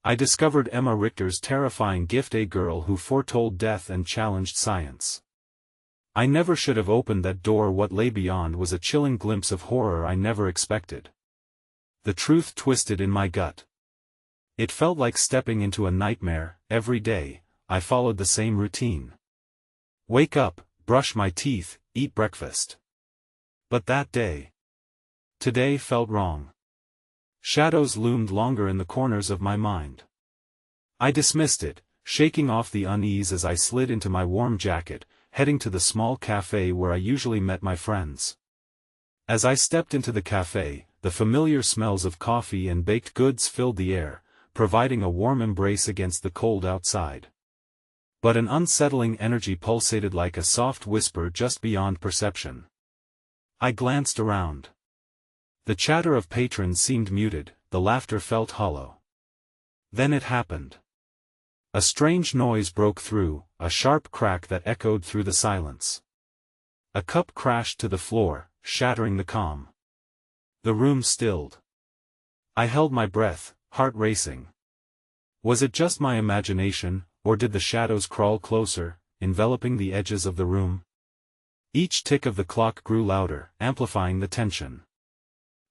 I discovered Emma Richter's terrifying gift, a girl who foretold death and challenged science. I never should have opened that door. What lay beyond was a chilling glimpse of horror I never expected. The truth twisted in my gut. It felt like stepping into a nightmare. Every day, I followed the same routine. Wake up, brush my teeth, eat breakfast. But today felt wrong. Shadows loomed longer in the corners of my mind. I dismissed it, shaking off the unease as I slid into my warm jacket, heading to the small cafe where I usually met my friends. As I stepped into the cafe, the familiar smells of coffee and baked goods filled the air, providing a warm embrace against the cold outside. But an unsettling energy pulsated like a soft whisper just beyond perception. I glanced around. The chatter of patrons seemed muted, the laughter felt hollow. Then it happened. A strange noise broke through, a sharp crack that echoed through the silence. A cup crashed to the floor, shattering the calm. The room stilled. I held my breath, heart racing. Was it just my imagination, or did the shadows crawl closer, enveloping the edges of the room? Each tick of the clock grew louder, amplifying the tension.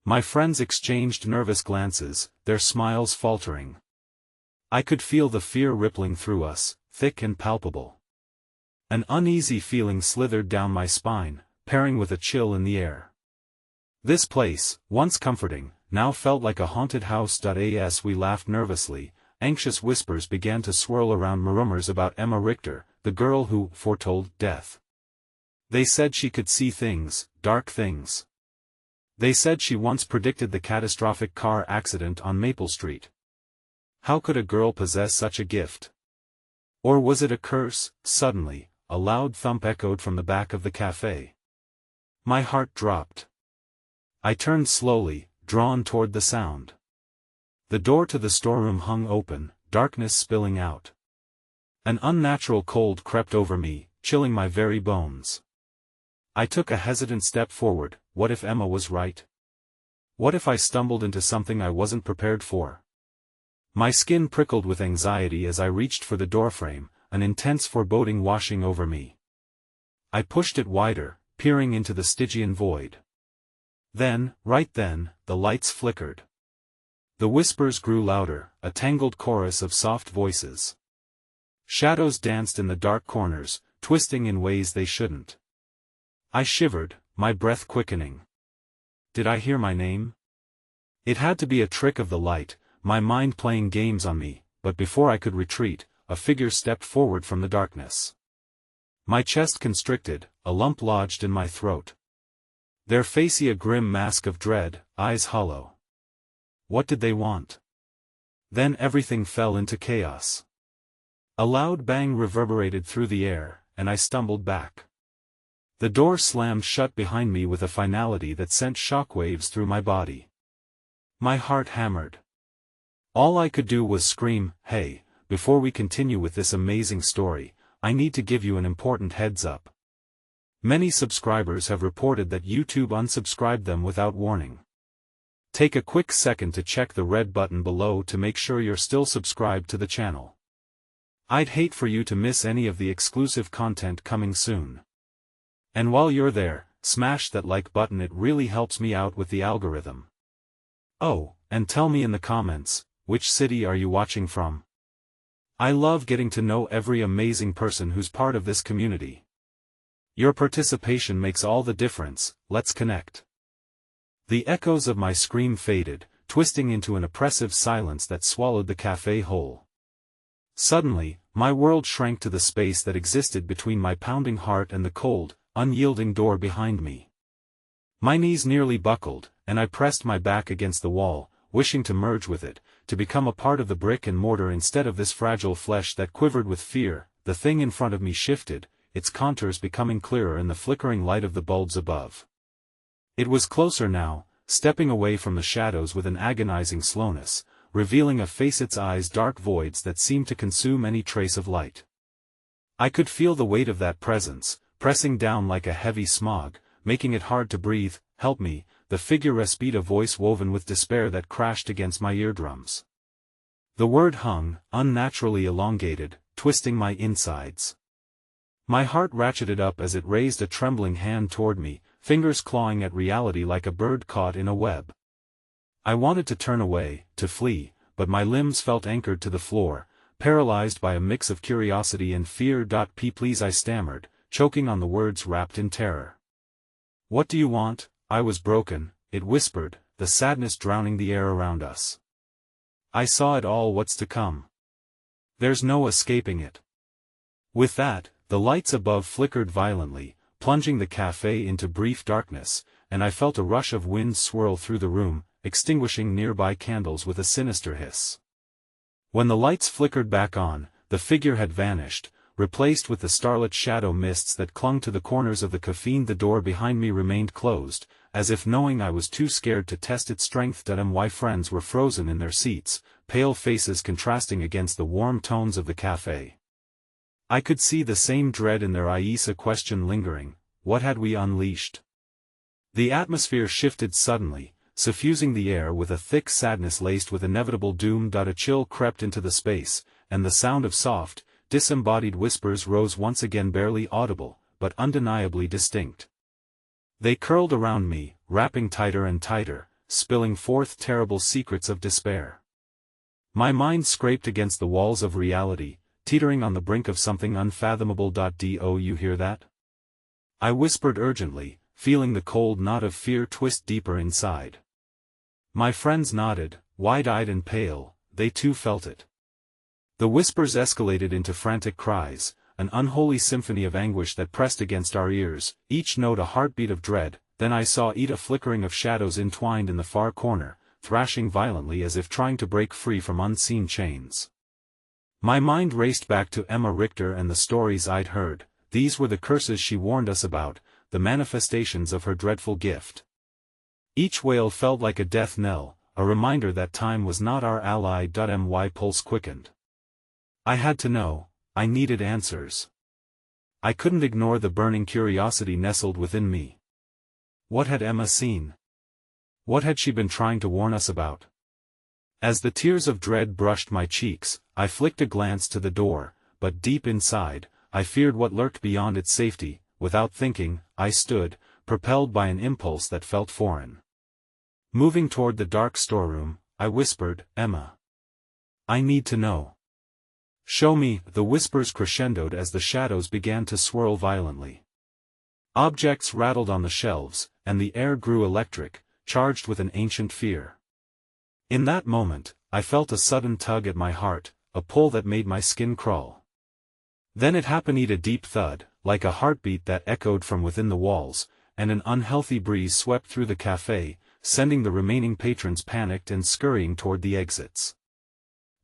My friends exchanged nervous glances, their smiles faltering. I could feel the fear rippling through us, thick and palpable. An uneasy feeling slithered down my spine, pairing with a chill in the air. This place, once comforting, now felt like a haunted house. As we laughed nervously, anxious whispers began to swirl around rumors about Emma Richter, the girl who foretold death. They said she could see things, dark things. They said she once predicted the catastrophic car accident on Maple Street. How could a girl possess such a gift? Or was it a curse? Suddenly, a loud thump echoed from the back of the cafe. My heart dropped. I turned slowly, drawn toward the sound. The door to the storeroom hung open, darkness spilling out. An unnatural cold crept over me, chilling my very bones. I took a hesitant step forward. What if Emma was right? What if I stumbled into something I wasn't prepared for? My skin prickled with anxiety as I reached for the doorframe, an intense foreboding washing over me. I pushed it wider, peering into the Stygian void. Right then, the lights flickered. The whispers grew louder, a tangled chorus of soft voices. Shadows danced in the dark corners, twisting in ways they shouldn't. I shivered, my breath quickening. Did I hear my name? It had to be a trick of the light, my mind playing games on me, but before I could retreat, a figure stepped forward from the darkness. My chest constricted, a lump lodged in my throat. Their face a grim mask of dread, eyes hollow. What did they want? Then everything fell into chaos. A loud bang reverberated through the air, and I stumbled back. The door slammed shut behind me with a finality that sent shockwaves through my body. My heart hammered. All I could do was scream, "Hey, before we continue with this amazing story, I need to give you an important heads up." Many subscribers have reported that YouTube unsubscribed them without warning. Take a quick second to check the red button below to make sure you're still subscribed to the channel. I'd hate for you to miss any of the exclusive content coming soon. And while you're there, smash that like button, it really helps me out with the algorithm. Oh, and tell me in the comments, which city are you watching from? I love getting to know every amazing person who's part of this community. Your participation makes all the difference. Let's connect. The echoes of my scream faded, twisting into an oppressive silence that swallowed the cafe whole. Suddenly, my world shrank to the space that existed between my pounding heart and the cold, unyielding door behind me. My knees nearly buckled, and I pressed my back against the wall, wishing to merge with it, to become a part of the brick and mortar instead of this fragile flesh that quivered with fear. The thing in front of me shifted, its contours becoming clearer in the flickering light of the bulbs above. It was closer now, stepping away from the shadows with an agonizing slowness, revealing a face, its eyes dark voids that seemed to consume any trace of light. I could feel the weight of that presence, pressing down like a heavy smog, making it hard to breathe. "Help me," the figure rasped, a voice woven with despair that crashed against my eardrums. The word hung, unnaturally elongated, twisting my insides. My heart ratcheted up as it raised a trembling hand toward me, fingers clawing at reality like a bird caught in a web. I wanted to turn away, to flee, but my limbs felt anchored to the floor, paralyzed by a mix of curiosity and fear. Please, I stammered, choking on the words wrapped in terror. What do you want? I was broken, it whispered, the sadness drowning the air around us. I saw it all. What's to come? There's no escaping it. With that, the lights above flickered violently, plunging the cafe into brief darkness, and I felt a rush of wind swirl through the room, extinguishing nearby candles with a sinister hiss. When the lights flickered back on, the figure had vanished, replaced with the starlit shadow mists that clung to the corners of the caffeine. The door behind me remained closed, as if knowing I was too scared to test its strength. My friends were frozen in their seats, pale faces contrasting against the warm tones of the cafe. I could see the same dread in their eyes, a question lingering: what had we unleashed? The atmosphere shifted suddenly, suffusing the air with a thick sadness laced with inevitable doom. A chill crept into the space, and the sound of soft, disembodied whispers rose once again, barely audible, but undeniably distinct. They curled around me, wrapping tighter and tighter, spilling forth terrible secrets of despair. My mind scraped against the walls of reality, teetering on the brink of something unfathomable. Do you hear that? I whispered urgently, feeling the cold knot of fear twist deeper inside. My friends nodded, wide-eyed and pale. They too felt it. The whispers escalated into frantic cries, an unholy symphony of anguish that pressed against our ears, each note a heartbeat of dread. Then I saw a flickering of shadows entwined in the far corner, thrashing violently as if trying to break free from unseen chains. My mind raced back to Emma Richter and the stories I'd heard. These were the curses she warned us about, the manifestations of her dreadful gift. Each wail felt like a death knell, a reminder that time was not our ally. My pulse quickened. I had to know, I needed answers. I couldn't ignore the burning curiosity nestled within me. What had Emma seen? What had she been trying to warn us about? As the tears of dread brushed my cheeks, I flicked a glance to the door, but deep inside, I feared what lurked beyond its safety. Without thinking, I stood, propelled by an impulse that felt foreign. Moving toward the dark storeroom, I whispered, Emma. I need to know. Show me. The whispers crescendoed as the shadows began to swirl violently. Objects rattled on the shelves, and the air grew electric, charged with an ancient fear. In that moment, I felt a sudden tug at my heart, a pull that made my skin crawl. Then it happened, a deep thud, like a heartbeat that echoed from within the walls, and an unhealthy breeze swept through the cafe, sending the remaining patrons panicked and scurrying toward the exits.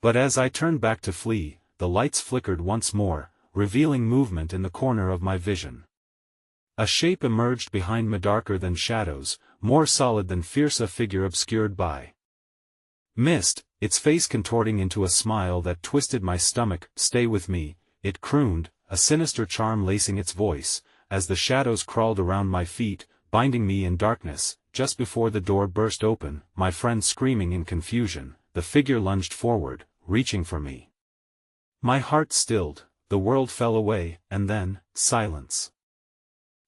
But as I turned back to flee, the lights flickered once more, revealing movement in the corner of my vision. A shape emerged behind me, darker than shadows, more solid than fierce, a figure obscured by mist, its face contorting into a smile that twisted my stomach. Stay with me, it crooned, a sinister charm lacing its voice, as the shadows crawled around my feet, binding me in darkness. Just before the door burst open, my friend screaming in confusion, the figure lunged forward, reaching for me. My heart stilled, the world fell away, and then, silence.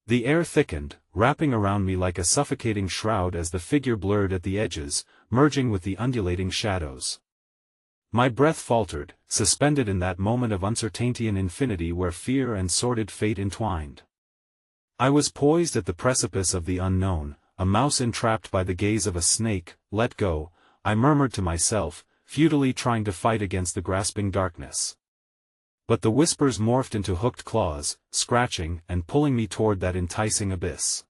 The air thickened, wrapping around me like a suffocating shroud as the figure blurred at the edges, merging with the undulating shadows. My breath faltered, suspended in that moment of uncertainty and infinity where fear and sordid fate entwined. I was poised at the precipice of the unknown, a mouse entrapped by the gaze of a snake. Let go, I murmured to myself, futilely trying to fight against the grasping darkness. But the whispers morphed into hooked claws, scratching and pulling me toward that enticing abyss.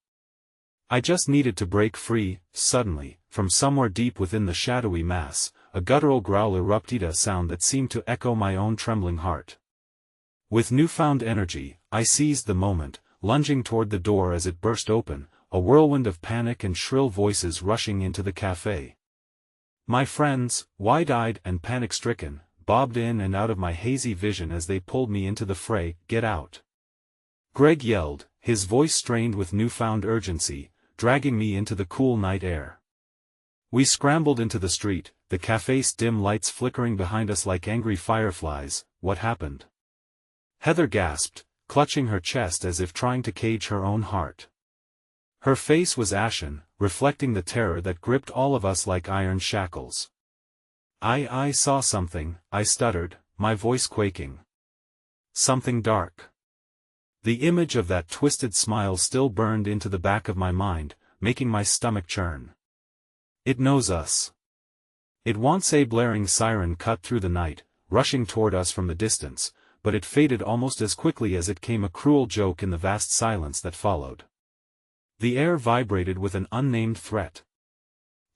I just needed to break free. Suddenly, from somewhere deep within the shadowy mass, a guttural growl erupted, a sound that seemed to echo my own trembling heart. With newfound energy, I seized the moment, lunging toward the door as it burst open, a whirlwind of panic and shrill voices rushing into the cafe. My friends, wide-eyed and panic-stricken, bobbed in and out of my hazy vision as they pulled me into the fray. Get out! Greg yelled, his voice strained with newfound urgency, dragging me into the cool night air. We scrambled into the street, the cafe's dim lights flickering behind us like angry fireflies. What happened? Heather gasped, clutching her chest as if trying to cage her own heart. Her face was ashen, reflecting the terror that gripped all of us like iron shackles. I saw something, I stuttered, my voice quaking. Something dark. The image of that twisted smile still burned into the back of my mind, making my stomach churn. It knows us. It wants. A blaring siren cut through the night, rushing toward us from the distance, but it faded almost as quickly as it came, a cruel joke in the vast silence that followed. The air vibrated with an unnamed threat.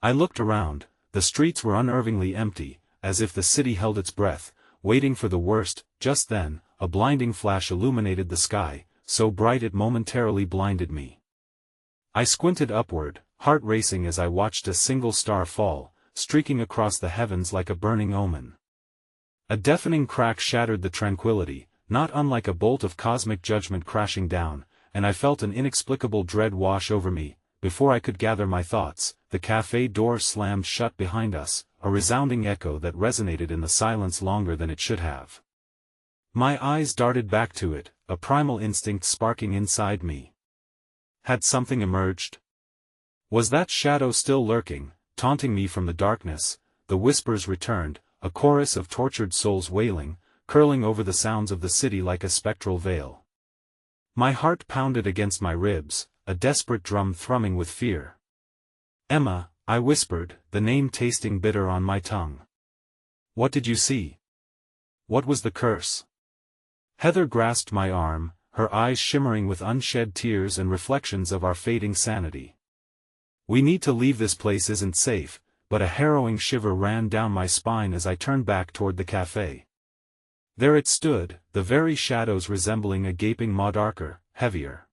I looked around. The streets were unnervingly empty, as if the city held its breath, waiting for the worst. Just then, a blinding flash illuminated the sky, so bright it momentarily blinded me. I squinted upward, heart racing as I watched a single star fall, streaking across the heavens like a burning omen. A deafening crack shattered the tranquility, not unlike a bolt of cosmic judgment crashing down, and I felt an inexplicable dread wash over me. Before I could gather my thoughts, the cafe door slammed shut behind us, a resounding echo that resonated in the silence longer than it should have. My eyes darted back to it, a primal instinct sparking inside me. Had something emerged? Was that shadow still lurking, taunting me from the darkness? The whispers returned, a chorus of tortured souls wailing, curling over the sounds of the city like a spectral veil. My heart pounded against my ribs, a desperate drum thrumming with fear. Emma, I whispered, the name tasting bitter on my tongue. What did you see? What was the curse? Heather grasped my arm, her eyes shimmering with unshed tears and reflections of our fading sanity. We need to leave. This place isn't safe. But a harrowing shiver ran down my spine as I turned back toward the cafe. There it stood, the very shadows resembling a gaping maw, darker, heavier.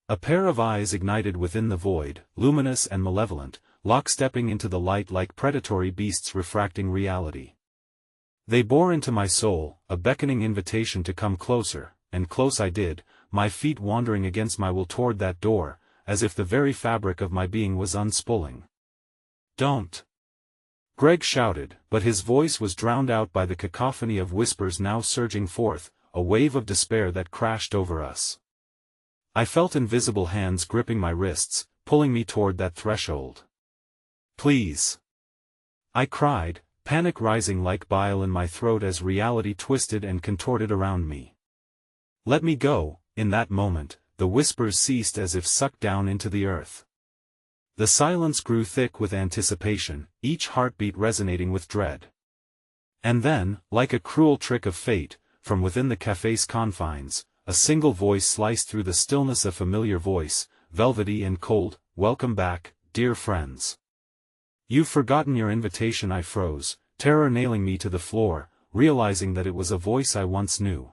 A pair of eyes ignited within the void, luminous and malevolent, lockstepping into the light like predatory beasts refracting reality. They bore into my soul, a beckoning invitation to come closer, and close I did, my feet wandering against my will toward that door, as if the very fabric of my being was unspooling. Don't! Greg shouted, but his voice was drowned out by the cacophony of whispers now surging forth, a wave of despair that crashed over us. I felt invisible hands gripping my wrists, pulling me toward that threshold. Please! I cried, panic rising like bile in my throat as reality twisted and contorted around me. Let me go. In that moment, the whispers ceased as if sucked down into the earth. The silence grew thick with anticipation, each heartbeat resonating with dread. And then, like a cruel trick of fate, from within the cafe's confines, a single voice sliced through the stillness, a familiar voice, velvety and cold. Welcome back, dear friends. You've forgotten your invitation. I froze, terror nailing me to the floor, realizing that it was a voice I once knew.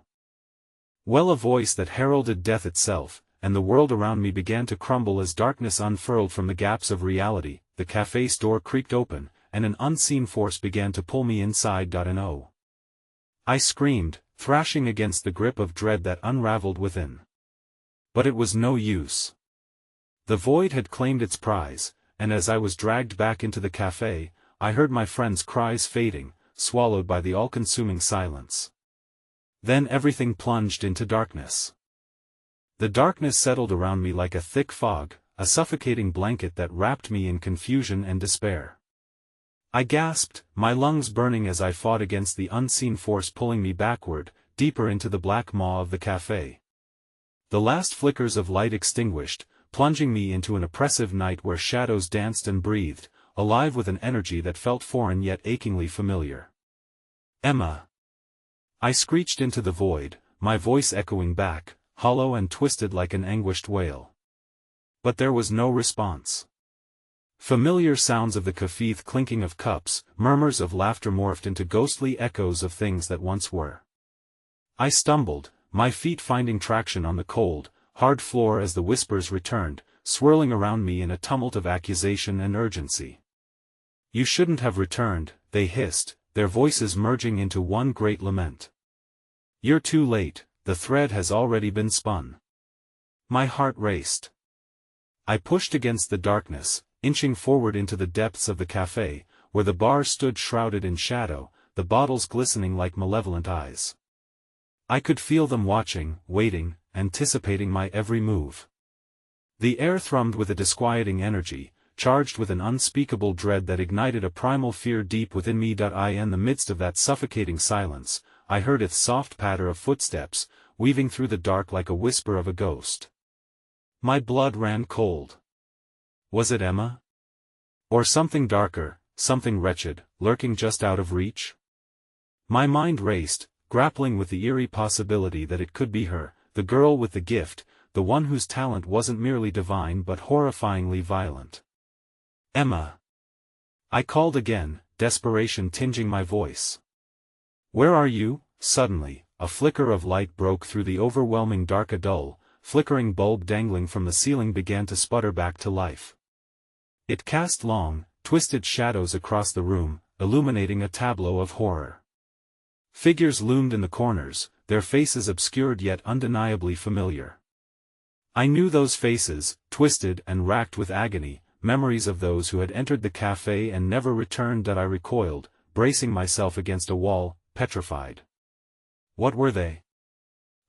Well, a voice that heralded death itself, and the world around me began to crumble as darkness unfurled from the gaps of reality. The cafe's door creaked open, and an unseen force began to pull me inside. I screamed, thrashing against the grip of dread that unraveled within. But it was no use. The void had claimed its prize, and as I was dragged back into the cafe, I heard my friends' cries fading, swallowed by the all-consuming silence. Then everything plunged into darkness. The darkness settled around me like a thick fog, a suffocating blanket that wrapped me in confusion and despair. I gasped, my lungs burning as I fought against the unseen force pulling me backward, deeper into the black maw of the cafe. The last flickers of light extinguished, plunging me into an oppressive night where shadows danced and breathed, alive with an energy that felt foreign yet achingly familiar. Emma! I screeched into the void, my voice echoing back, hollow and twisted like an anguished wail. But there was no response. Familiar sounds of the cafe, clinking of cups, murmurs of laughter morphed into ghostly echoes of things that once were. I stumbled, my feet finding traction on the cold, hard floor as the whispers returned, swirling around me in a tumult of accusation and urgency. You shouldn't have returned, they hissed, their voices merging into one great lament. You're too late, the thread has already been spun. My heart raced. I pushed against the darkness, inching forward into the depths of the café, where the bar stood shrouded in shadow, the bottles glistening like malevolent eyes. I could feel them watching, waiting, anticipating my every move. The air thrummed with a disquieting energy, charged with an unspeakable dread that ignited a primal fear deep within me. In the midst of that suffocating silence, I heard its soft patter of footsteps, weaving through the dark like a whisper of a ghost. My blood ran cold. Was it Emma? Or something darker, something wretched, lurking just out of reach? My mind raced, grappling with the eerie possibility that it could be her, the girl with the gift, the one whose talent wasn't merely divine but horrifyingly violent. Emma! I called again, desperation tinging my voice. Where are you? Suddenly, a flicker of light broke through the overwhelming dark. A dull, flickering bulb dangling from the ceiling began to sputter back to life. It cast long, twisted shadows across the room, illuminating a tableau of horror. Figures loomed in the corners, their faces obscured yet undeniably familiar. I knew those faces, twisted and racked with agony, memories of those who had entered the café and never returned. I recoiled, bracing myself against a wall, petrified. What were they?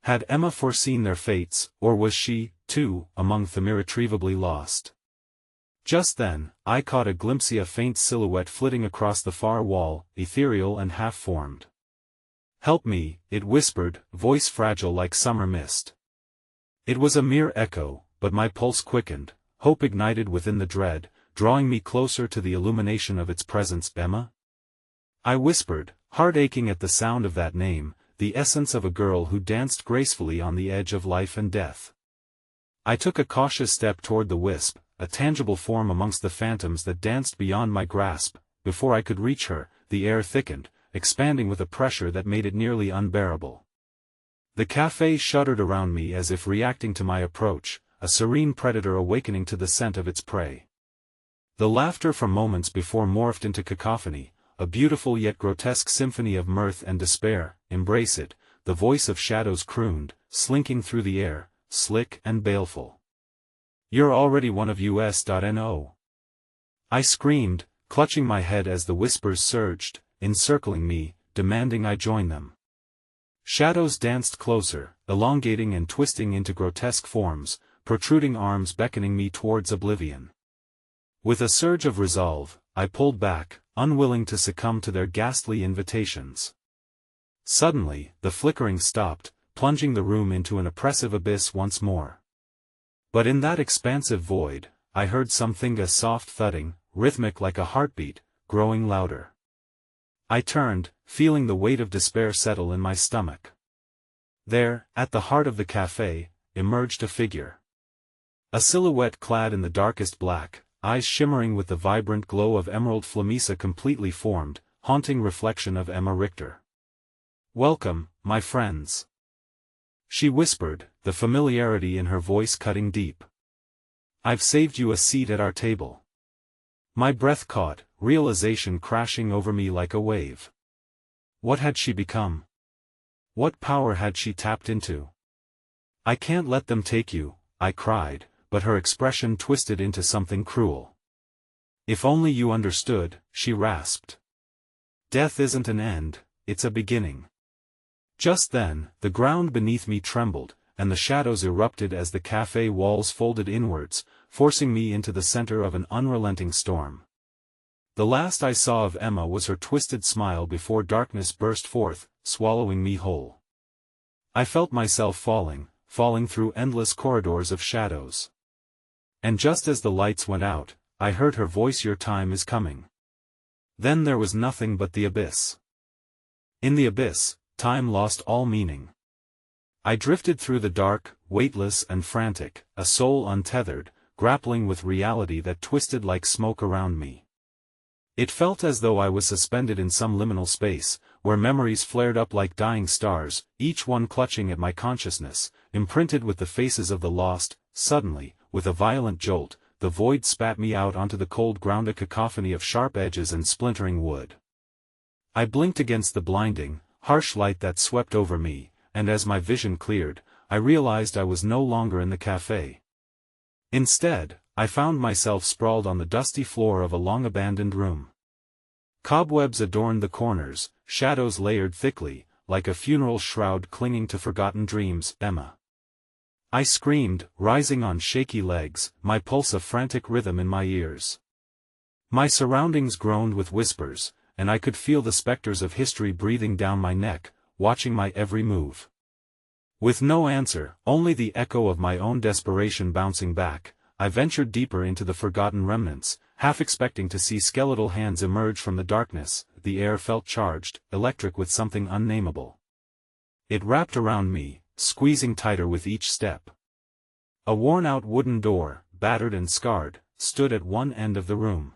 Had Emma foreseen their fates, or was she, too, among them irretrievably lost? Just then, I caught a glimpse of a faint silhouette flitting across the far wall, ethereal and half-formed. Help me, it whispered, voice fragile like summer mist. It was a mere echo, but my pulse quickened, hope ignited within the dread, drawing me closer to the illumination of its presence. Emma? I whispered, heart aching at the sound of that name, the essence of a girl who danced gracefully on the edge of life and death. I took a cautious step toward the wisp, a tangible form amongst the phantoms that danced beyond my grasp. Before I could reach her, the air thickened, expanding with a pressure that made it nearly unbearable. The café shuddered around me as if reacting to my approach, a serene predator awakening to the scent of its prey. The laughter from moments before morphed into cacophony, a beautiful yet grotesque symphony of mirth and despair. Embrace it, the voice of shadows crooned, slinking through the air, slick and baleful. You're already one of us.no. I screamed, clutching my head as the whispers surged, encircling me, demanding I join them. Shadows danced closer, elongating and twisting into grotesque forms, protruding arms beckoning me towards oblivion. With a surge of resolve, I pulled back, unwilling to succumb to their ghastly invitations. Suddenly, the flickering stopped, plunging the room into an oppressive abyss once more. But in that expansive void, I heard something, a soft thudding, rhythmic like a heartbeat, growing louder. I turned, feeling the weight of despair settle in my stomach. There, at the heart of the café, emerged a figure. A silhouette clad in the darkest black, eyes shimmering with the vibrant glow of emerald flames, a completely formed, haunting reflection of Emma Richter. Welcome, my friends. She whispered, the familiarity in her voice cutting deep. I've saved you a seat at our table. My breath caught, realization crashing over me like a wave. What had she become? What power had she tapped into? I can't let them take you, I cried, but her expression twisted into something cruel. If only you understood, she rasped. Death isn't an end, it's a beginning. Just then, the ground beneath me trembled, and the shadows erupted as the café walls folded inwards, forcing me into the center of an unrelenting storm. The last I saw of Emma was her twisted smile before darkness burst forth, swallowing me whole. I felt myself falling through endless corridors of shadows. And just as the lights went out, I heard her voice, your time is coming. Then there was nothing but the abyss. In the abyss, time lost all meaning. I drifted through the dark, weightless and frantic, a soul untethered, grappling with reality that twisted like smoke around me. It felt as though I was suspended in some liminal space, where memories flared up like dying stars, each one clutching at my consciousness, imprinted with the faces of the lost. Suddenly, with a violent jolt, the void spat me out onto the cold ground, a cacophony of sharp edges and splintering wood. I blinked against the blinding, harsh light that swept over me, and as my vision cleared, I realized I was no longer in the café. Instead, I found myself sprawled on the dusty floor of a long-abandoned room. Cobwebs adorned the corners, shadows layered thickly, like a funeral shroud clinging to forgotten dreams. Emma! I screamed, rising on shaky legs, my pulse a frantic rhythm in my ears. My surroundings groaned with whispers, and I could feel the specters of history breathing down my neck, watching my every move. With no answer, only the echo of my own desperation bouncing back, I ventured deeper into the forgotten remnants, half expecting to see skeletal hands emerge from the darkness. The air felt charged, electric with something unnameable. It wrapped around me, squeezing tighter with each step. A worn-out wooden door, battered and scarred, stood at one end of the room.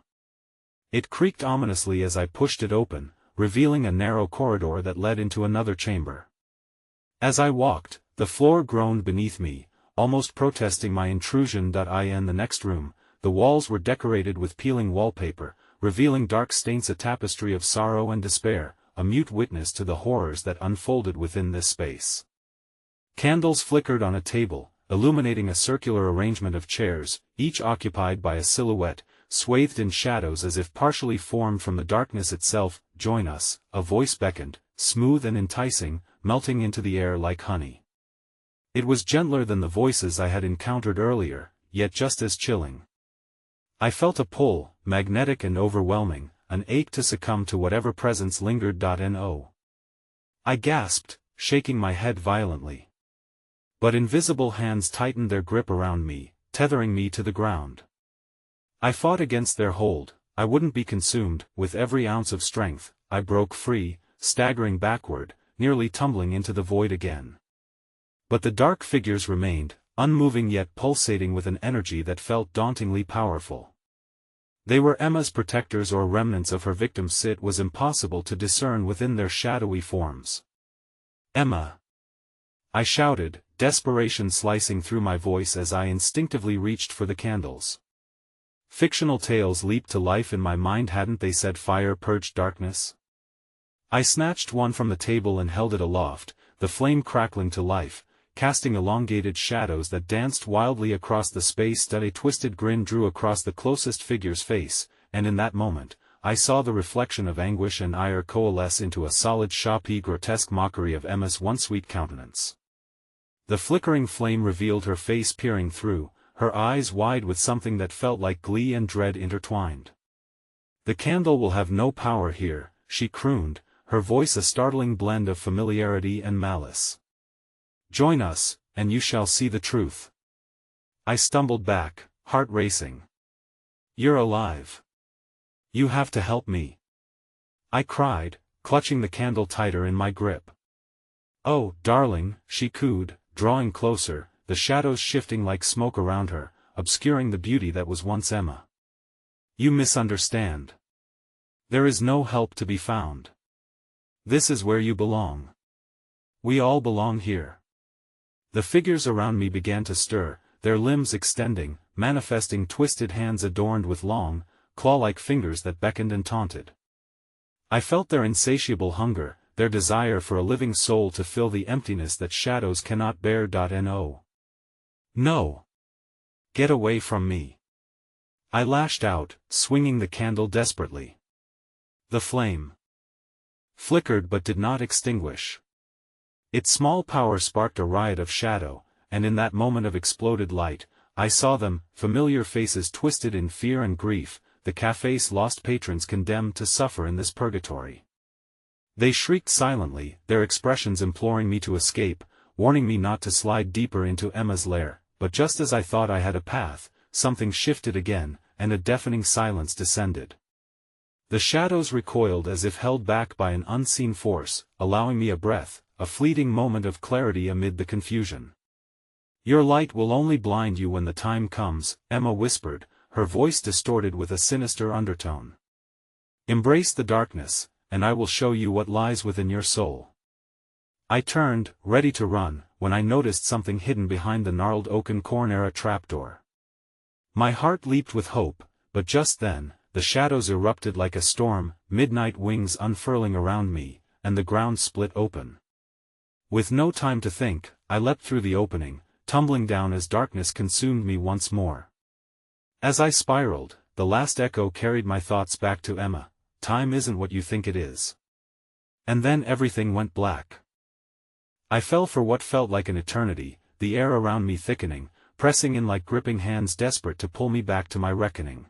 It creaked ominously as I pushed it open, revealing a narrow corridor that led into another chamber. As I walked, the floor groaned beneath me, almost protesting my intrusion. In the next room, the walls were decorated with peeling wallpaper, revealing dark stains, a tapestry of sorrow and despair, a mute witness to the horrors that unfolded within this space. Candles flickered on a table, illuminating a circular arrangement of chairs, each occupied by a silhouette, swathed in shadows as if partially formed from the darkness itself. "Join us," a voice beckoned, smooth and enticing, melting into the air like honey. It was gentler than the voices I had encountered earlier, yet just as chilling. I felt a pull, magnetic and overwhelming, an ache to succumb to whatever presence lingered. No. I gasped, shaking my head violently. But invisible hands tightened their grip around me, tethering me to the ground. I fought against their hold. I wouldn't be consumed. With every ounce of strength, I broke free, staggering backward, nearly tumbling into the void again. But the dark figures remained, unmoving yet pulsating with an energy that felt dauntingly powerful. They were Emma's protectors or remnants of her victims. It was impossible to discern within their shadowy forms. "Emma!" I shouted, desperation slicing through my voice as I instinctively reached for the candles. Fictional tales leaped to life in my mind. Hadn't they said fire purged darkness? I snatched one from the table and held it aloft, the flame crackling to life, casting elongated shadows that danced wildly across the space. A twisted grin drew across the closest figure's face, and in that moment, I saw the reflection of anguish and ire coalesce into a solid choppy grotesque mockery of Emma's once sweet countenance. The flickering flame revealed her face peering through, her eyes wide with something that felt like glee and dread intertwined. "The candle will have no power here," she crooned, her voice a startling blend of familiarity and malice. "Join us, and you shall see the truth." I stumbled back, heart racing. "You're alive. You have to help me," I cried, clutching the candle tighter in my grip. "Oh, darling," she cooed, drawing closer, the shadows shifting like smoke around her, obscuring the beauty that was once Emma. "You misunderstand. There is no help to be found. This is where you belong. We all belong here." The figures around me began to stir, their limbs extending, manifesting twisted hands adorned with long, claw-like fingers that beckoned and taunted. I felt their insatiable hunger, their desire for a living soul to fill the emptiness that shadows cannot bear. No. No. Get away from me. I lashed out, swinging the candle desperately. The flame flickered but did not extinguish. Its small power sparked a riot of shadow, and in that moment of exploded light, I saw them, familiar faces twisted in fear and grief, the cafe's lost patrons condemned to suffer in this purgatory. They shrieked silently, their expressions imploring me to escape, warning me not to slide deeper into Emma's lair. But just as I thought I had a path, something shifted again, and a deafening silence descended. The shadows recoiled as if held back by an unseen force, allowing me a breath, a fleeting moment of clarity amid the confusion. "Your light will only blind you when the time comes," Emma whispered, her voice distorted with a sinister undertone. "Embrace the darkness, and I will show you what lies within your soul." I turned, ready to run, when I noticed something hidden behind the gnarled oaken corner trapdoor. My heart leaped with hope, but just then, the shadows erupted like a storm, midnight wings unfurling around me, and the ground split open. With no time to think, I leapt through the opening, tumbling down as darkness consumed me once more. As I spiraled, the last echo carried my thoughts back to Emma. Time isn't what you think it is. And then everything went black. I fell for what felt like an eternity, the air around me thickening, pressing in like gripping hands desperate to pull me back to my reckoning.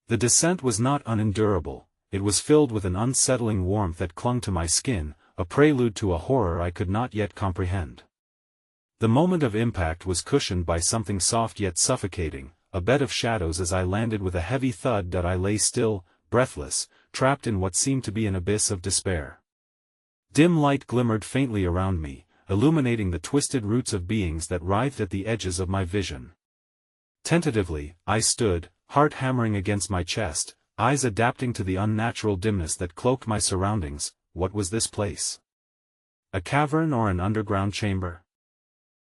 The descent was not unendurable, it was filled with an unsettling warmth that clung to my skin, a prelude to a horror I could not yet comprehend. The moment of impact was cushioned by something soft yet suffocating, a bed of shadows. As I landed with a heavy thud that I lay still, breathless, trapped in what seemed to be an abyss of despair. Dim light glimmered faintly around me, illuminating the twisted roots of beings that writhed at the edges of my vision. Tentatively, I stood, heart hammering against my chest, eyes adapting to the unnatural dimness that cloaked my surroundings. What was this place? A cavern or an underground chamber?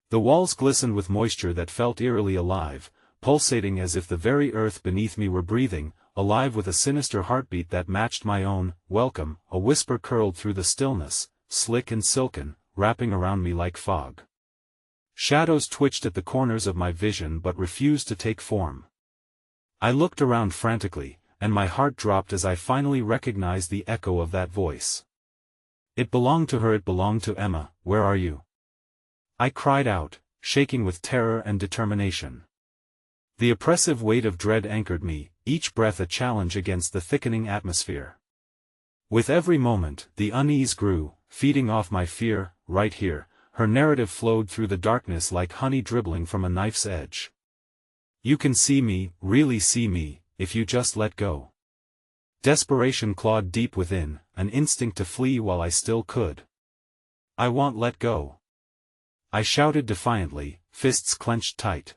The walls glistened with moisture that felt eerily alive, pulsating as if the very earth beneath me were breathing, alive with a sinister heartbeat that matched my own. Welcome, a whisper curled through the stillness, slick and silken, wrapping around me like fog. Shadows twitched at the corners of my vision but refused to take form. I looked around frantically, and my heart dropped as I finally recognized the echo of that voice. It belonged to her, it belonged to Emma. Where are you? I cried out, shaking with terror and determination. The oppressive weight of dread anchored me, each breath a challenge against the thickening atmosphere. With every moment, the unease grew, feeding off my fear. Right here, her narrative flowed through the darkness like honey dribbling from a knife's edge. You can see me, really see me, if you just let go. Desperation clawed deep within, an instinct to flee while I still could. I won't let go. I shouted defiantly, fists clenched tight.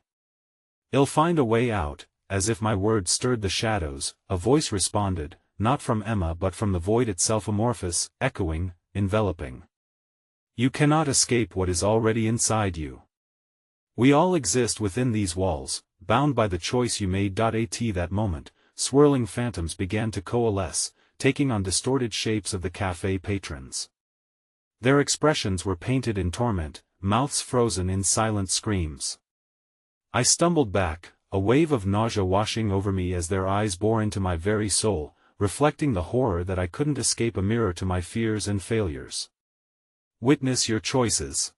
I'll find a way out. As if my words stirred the shadows, a voice responded, not from Emma but from the void itself, amorphous, echoing, enveloping. You cannot escape what is already inside you. We all exist within these walls, bound by the choice you made. At that moment, swirling phantoms began to coalesce, taking on distorted shapes of the cafe patrons. Their expressions were painted in torment, mouths frozen in silent screams. I stumbled back, a wave of nausea washing over me as their eyes bore into my very soul, reflecting the horror that I couldn't escape, a mirror to my fears and failures. Witness your choices.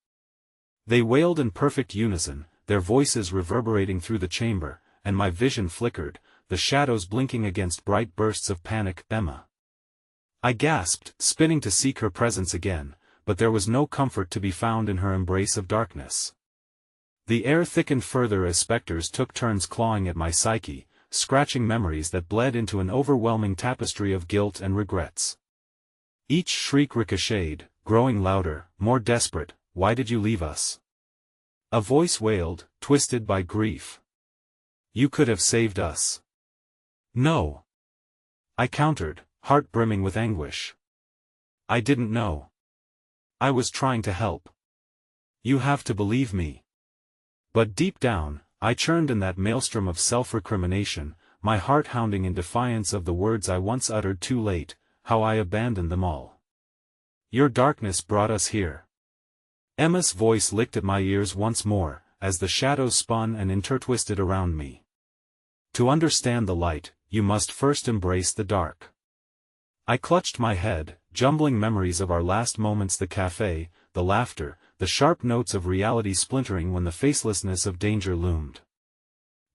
They wailed in perfect unison, their voices reverberating through the chamber, and my vision flickered, the shadows blinking against bright bursts of panic. Emma. I gasped, spinning to seek her presence again, but there was no comfort to be found in her embrace of darkness. The air thickened further as specters took turns clawing at my psyche, scratching memories that bled into an overwhelming tapestry of guilt and regrets. Each shriek ricocheted, growing louder, more desperate. Why did you leave us? A voice wailed, twisted by grief. You could have saved us. No. I countered, heart brimming with anguish. I didn't know. I was trying to help. You have to believe me. But deep down, I churned in that maelstrom of self-recrimination, my heart hounding in defiance of the words I once uttered too late. How I abandoned them all. Your darkness brought us here. Emma's voice licked at my ears once more, as the shadows spun and intertwisted around me. To understand the light, you must first embrace the dark. I clutched my head, jumbling memories of our last moments, the cafe, the laughter, the sharp notes of reality splintering when the facelessness of danger loomed.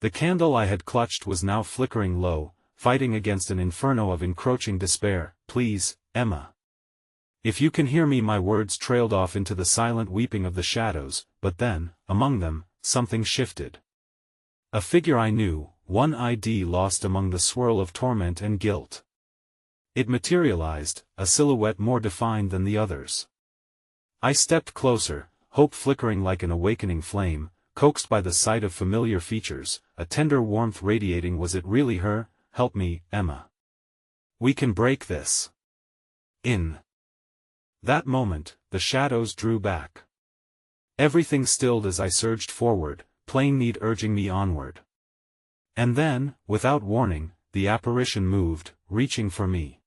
The candle I had clutched was now flickering low, fighting against an inferno of encroaching despair. Please, Emma. If you can hear me. My words trailed off into the silent weeping of the shadows, but then, among them, something shifted. A figure I knew, one ID lost among the swirl of torment and guilt. It materialized, a silhouette more defined than the others. I stepped closer, hope flickering like an awakening flame, coaxed by the sight of familiar features, a tender warmth radiating. Was it really her? Help me, Emma. We can break this. In that moment, the shadows drew back. Everything stilled as I surged forward, plain need urging me onward. And then, without warning, the apparition moved, reaching for me.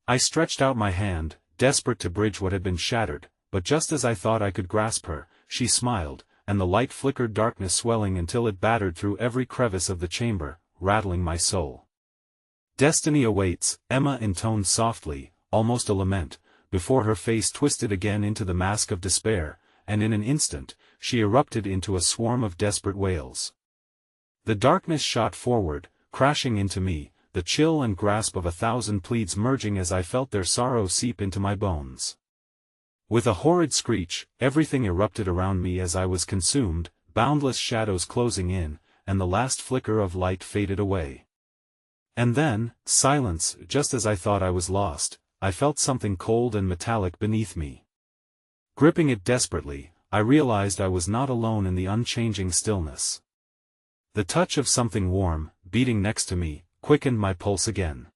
I stretched out my hand, desperate to bridge what had been shattered, but just as I thought I could grasp her, she smiled, and the light flickered, darkness swelling until it battered through every crevice of the chamber, rattling my soul. "Destiny awaits," Emma intoned softly, almost a lament, before her face twisted again into the mask of despair, and in an instant, she erupted into a swarm of desperate wails. The darkness shot forward, crashing into me, the chill and grasp of 1,000 pleads merging as I felt their sorrow seep into my bones. With a horrid screech, everything erupted around me as I was consumed, boundless shadows closing in, and the last flicker of light faded away. And then, silence. Just as I thought I was lost, I felt something cold and metallic beneath me. Gripping it desperately, I realized I was not alone in the unchanging stillness. The touch of something warm, beating next to me, quickened my pulse again.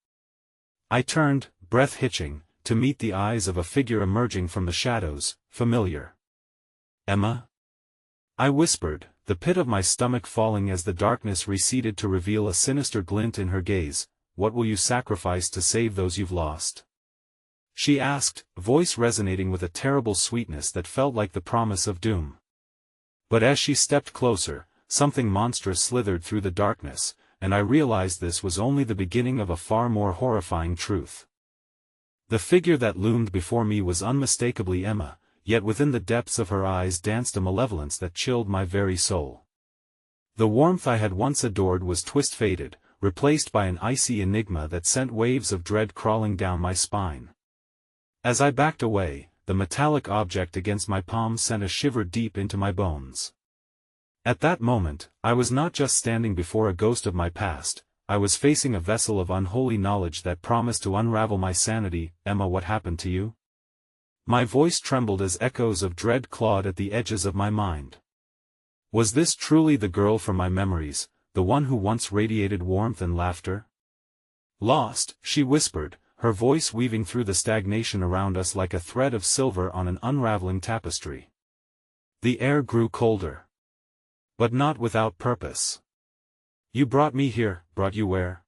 I turned, breath hitching, to meet the eyes of a figure emerging from the shadows, familiar. "Emma?" I whispered, the pit of my stomach falling as the darkness receded to reveal a sinister glint in her gaze. "What will you sacrifice to save those you've lost?" she asked, voice resonating with a terrible sweetness that felt like the promise of doom. But as she stepped closer, something monstrous slithered through the darkness, and I realized this was only the beginning of a far more horrifying truth. The figure that loomed before me was unmistakably Emma, yet within the depths of her eyes danced a malevolence that chilled my very soul. The warmth I had once adored was twist-faded, replaced by an icy enigma that sent waves of dread crawling down my spine. As I backed away, the metallic object against my palm sent a shiver deep into my bones. At that moment, I was not just standing before a ghost of my past, I was facing a vessel of unholy knowledge that promised to unravel my sanity. "Emma, what happened to you?" My voice trembled as echoes of dread clawed at the edges of my mind. Was this truly the girl from my memories, the one who once radiated warmth and laughter? "Lost," she whispered, her voice weaving through the stagnation around us like a thread of silver on an unraveling tapestry. The air grew colder. But not without purpose. "You brought me here." "Brought you where?"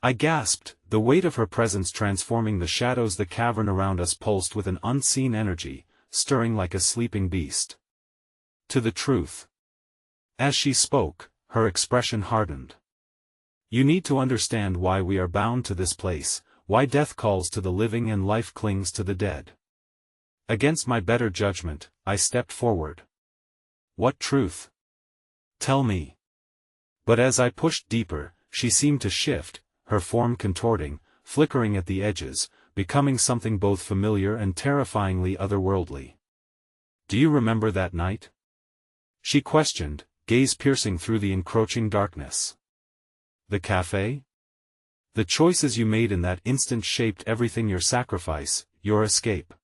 I gasped, the weight of her presence transforming the shadows. The cavern around us pulsed with an unseen energy, stirring like a sleeping beast. "To the truth." As she spoke, her expression hardened. "You need to understand why we are bound to this place, why death calls to the living and life clings to the dead." Against my better judgment, I stepped forward. "What truth? Tell me." But as I pushed deeper, she seemed to shift, her form contorting, flickering at the edges, becoming something both familiar and terrifyingly otherworldly. "Do you remember that night?" she questioned, gaze piercing through the encroaching darkness. "The cafe? The choices you made in that instant shaped everything: your sacrifice, your escape.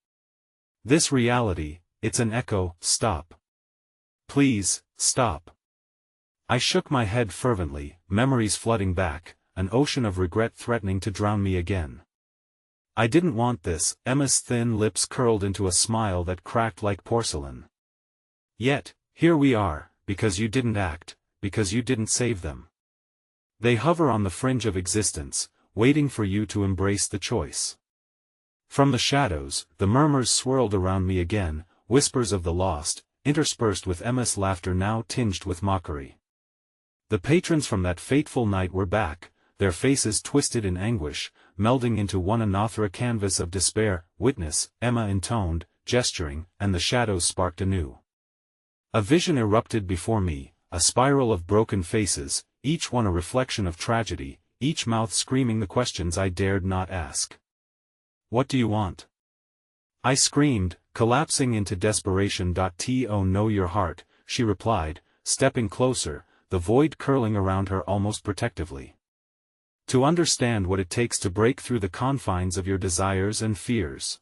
This reality, it's an echo." "Stop. Please, stop." I shook my head fervently, memories flooding back, an ocean of regret threatening to drown me again. "I didn't want this." Emma's thin lips curled into a smile that cracked like porcelain. "Yet, here we are, because you didn't act, because you didn't save them. They hover on the fringe of existence, waiting for you to embrace the choice." From the shadows, the murmurs swirled around me again, whispers of the lost, interspersed with Emma's laughter now tinged with mockery. The patrons from that fateful night were back, their faces twisted in anguish, melding into one another a canvas of despair. "Witness," Emma intoned, gesturing, and the shadows sparked anew. A vision erupted before me, a spiral of broken faces, each one a reflection of tragedy, each mouth screaming the questions I dared not ask. "What do you want?" I screamed, collapsing into desperation. "To know your heart," she replied, stepping closer, the void curling around her almost protectively. "To understand what it takes to break through the confines of your desires and fears.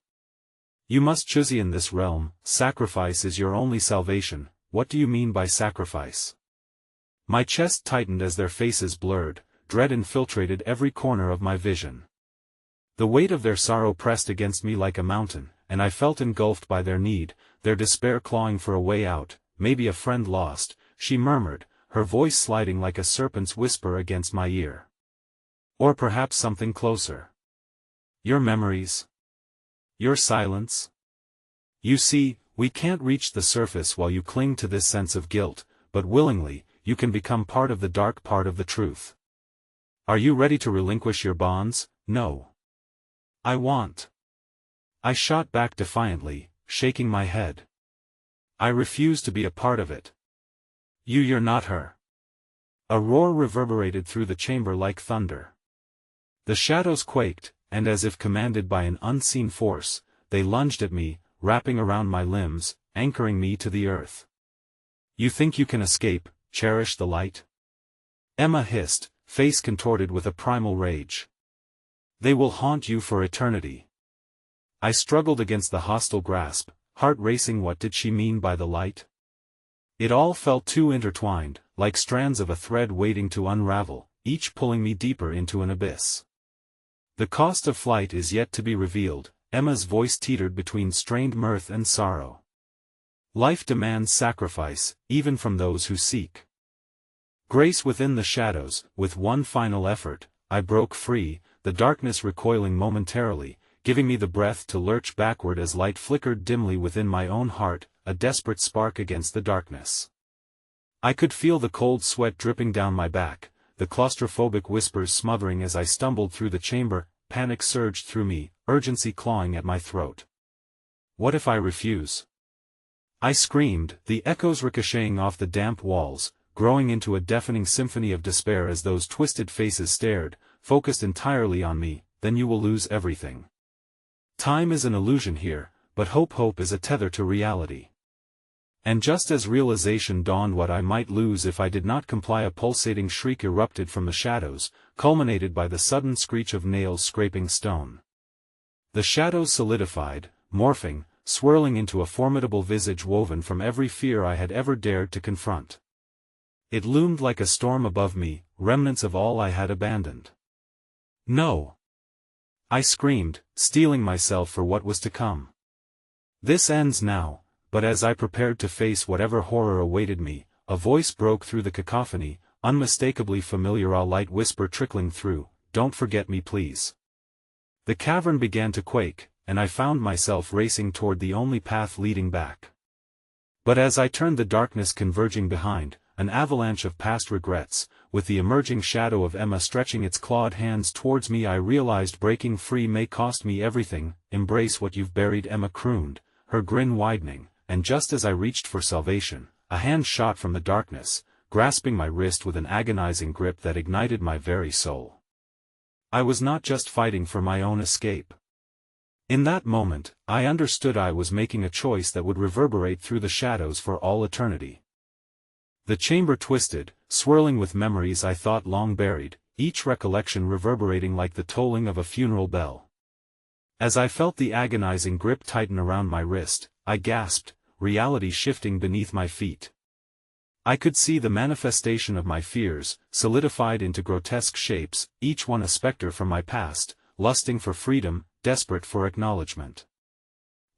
You must choose in this realm. Sacrifice is your only salvation." "What do you mean by sacrifice?" My chest tightened as their faces blurred, dread infiltrated every corner of my vision. The weight of their sorrow pressed against me like a mountain, and I felt engulfed by their need, their despair clawing for a way out. "Maybe a friend lost," she murmured, her voice sliding like a serpent's whisper against my ear. "Or perhaps something closer. Your memories. Your silence. You see, We can't reach the surface while you cling to this sense of guilt, but willingly, you can become part of the dark part of the truth. Are you ready to relinquish your bonds? No. I want. I shot back defiantly, shaking my head. I refuse to be a part of it. You're not her. A roar reverberated through the chamber like thunder. The shadows quaked, and as if commanded by an unseen force, they lunged at me, wrapping around my limbs, anchoring me to the earth. You think you can escape, cherish the light? Emma hissed, face contorted with a primal rage. They will haunt you for eternity. I struggled against the hostile grasp, heart racing. What did she mean by the light? It all felt too intertwined, like strands of a thread waiting to unravel, each pulling me deeper into an abyss. The cost of flight is yet to be revealed, Emma's voice teetered between strained mirth and sorrow. Life demands sacrifice, even from those who seek grace within the shadows. With one final effort, I broke free, the darkness recoiling momentarily, giving me the breath to lurch backward as light flickered dimly within my own heart, a desperate spark against the darkness. I could feel the cold sweat dripping down my back, the claustrophobic whispers smothering as I stumbled through the chamber. Panic surged through me, urgency clawing at my throat. What if I refuse? I screamed, the echoes ricocheting off the damp walls, growing into a deafening symphony of despair as those twisted faces stared, focused entirely on me. Then you will lose everything. Time is an illusion here, but hope is a tether to reality. And just as realization dawned, what I might lose if I did not comply, a pulsating shriek erupted from the shadows, culminated by the sudden screech of nails scraping stone. The shadows solidified, morphing, swirling into a formidable visage woven from every fear I had ever dared to confront. It loomed like a storm above me, remnants of all I had abandoned. No! I screamed, steeling myself for what was to come. This ends now. But as I prepared to face whatever horror awaited me, a voice broke through the cacophony, unmistakably familiar, a light whisper trickling through, "Don't forget me, please." The cavern began to quake, and I found myself racing toward the only path leading back. But as I turned, the darkness converging behind, an avalanche of past regrets, with the emerging shadow of Emma stretching its clawed hands towards me, I realized breaking free may cost me everything. Embrace what you've buried, Emma crooned, her grin widening. And just as I reached for salvation, a hand shot from the darkness, grasping my wrist with an agonizing grip that ignited my very soul. I was not just fighting for my own escape. In that moment, I understood I was making a choice that would reverberate through the shadows for all eternity. The chamber twisted, swirling with memories I thought long buried, each recollection reverberating like the tolling of a funeral bell. As I felt the agonizing grip tighten around my wrist, I gasped, reality shifting beneath my feet. I could see the manifestation of my fears, solidified into grotesque shapes, each one a specter from my past, lusting for freedom, desperate for acknowledgement.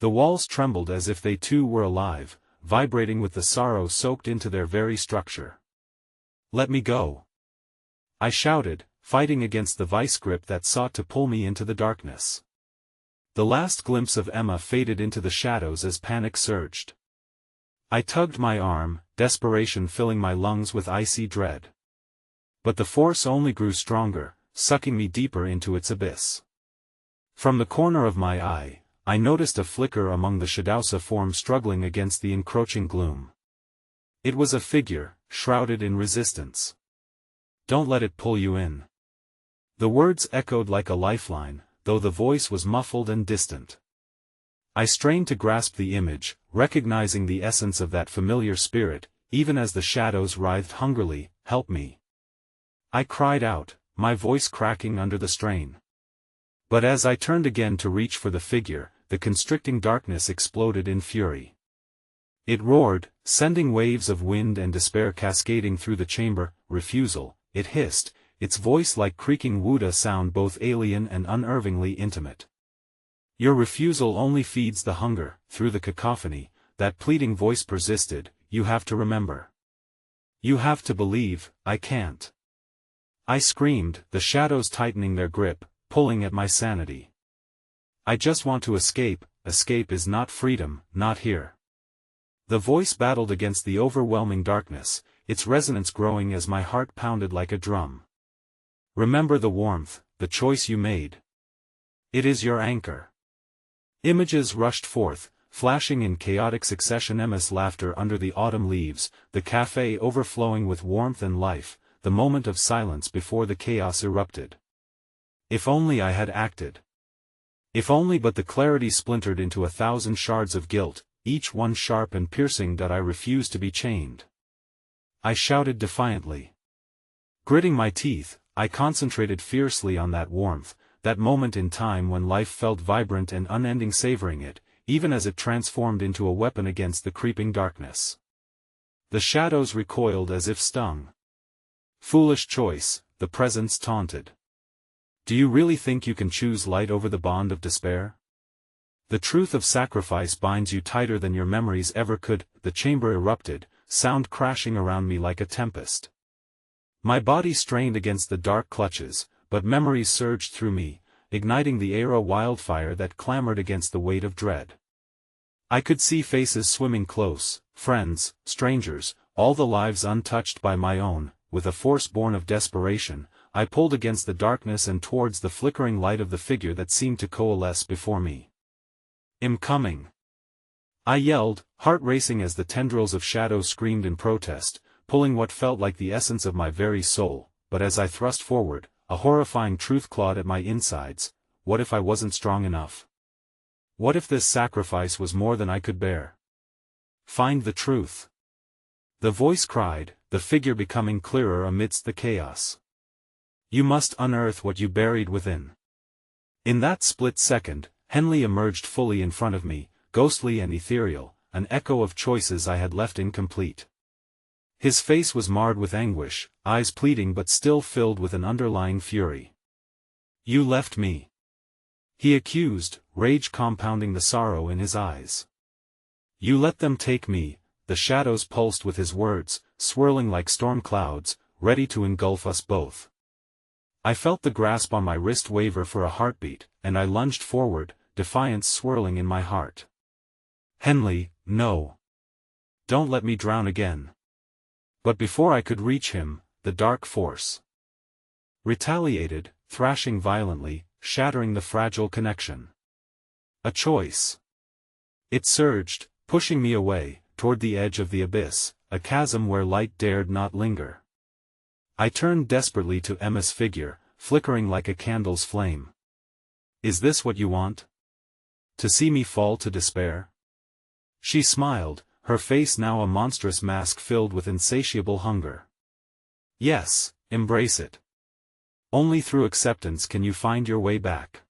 The walls trembled as if they too were alive, vibrating with the sorrow soaked into their very structure. "Let me go!" I shouted, fighting against the vice grip that sought to pull me into the darkness. The last glimpse of Emma faded into the shadows as panic surged. I tugged my arm, desperation filling my lungs with icy dread. But the force only grew stronger, sucking me deeper into its abyss. From the corner of my eye, I noticed a flicker among the shadows, a form struggling against the encroaching gloom. It was a figure, shrouded in resistance. "Don't let it pull you in." The words echoed like a lifeline, though the voice was muffled and distant. I strained to grasp the image, recognizing the essence of that familiar spirit, even as the shadows writhed hungrily. "Help me!" I cried out, my voice cracking under the strain. But as I turned again to reach for the figure, the constricting darkness exploded in fury. It roared, sending waves of wind and despair cascading through the chamber. "Refusal," it hissed, its voice like creaking wood, a sound both alien and unervingly intimate. "Your refusal only feeds the hunger." Through the cacophony, that pleading voice persisted, "You have to remember. You have to believe." "I can't." I screamed, the shadows tightening their grip, pulling at my sanity. "I just want to escape." "Escape is not freedom, not here." The voice battled against the overwhelming darkness, its resonance growing as my heart pounded like a drum. Remember the warmth, the choice you made. It is your anchor. Images rushed forth, flashing in chaotic succession: Emma's laughter under the autumn leaves, the cafe overflowing with warmth and life, the moment of silence before the chaos erupted. If only I had acted. If only, but the clarity splintered into 1,000 shards of guilt, each one sharp and piercing that I refused to be chained. I shouted defiantly. Gritting my teeth, I concentrated fiercely on that warmth, that moment in time when life felt vibrant and unending, savoring it, even as it transformed into a weapon against the creeping darkness. The shadows recoiled as if stung. Foolish choice, the presence taunted. Do you really think you can choose light over the bond of despair? The truth of sacrifice binds you tighter than your memories ever could. The chamber erupted, sound crashing around me like a tempest. My body strained against the dark clutches, but memories surged through me, igniting the air, a wildfire that clamored against the weight of dread. I could see faces swimming close, friends, strangers, all the lives untouched by my own. With a force born of desperation, I pulled against the darkness and towards the flickering light of the figure that seemed to coalesce before me. "I'm coming!" I yelled, heart racing as the tendrils of shadow screamed in protest, pulling what felt like the essence of my very soul. But as I thrust forward, a horrifying truth clawed at my insides. What if I wasn't strong enough? What if this sacrifice was more than I could bear? Find the truth. The voice cried, the figure becoming clearer amidst the chaos. You must unearth what you buried within. In that split second, Henley emerged fully in front of me, ghostly and ethereal, an echo of choices I had left incomplete. His face was marred with anguish, eyes pleading but still filled with an underlying fury. You left me, he accused, rage compounding the sorrow in his eyes. You let them take me. The shadows pulsed with his words, swirling like storm clouds, ready to engulf us both. I felt the grasp on my wrist waver for a heartbeat, and I lunged forward, defiance swirling in my heart. Henley, no. Don't let me drown again. But before I could reach him, the dark force retaliated, thrashing violently, shattering the fragile connection. A choice. It surged, pushing me away, toward the edge of the abyss, a chasm where light dared not linger. I turned desperately to Emma's figure, flickering like a candle's flame. Is this what you want? To see me fall to despair? She smiled, her face now a monstrous mask filled with insatiable hunger. Yes, embrace it. Only through acceptance can you find your way back.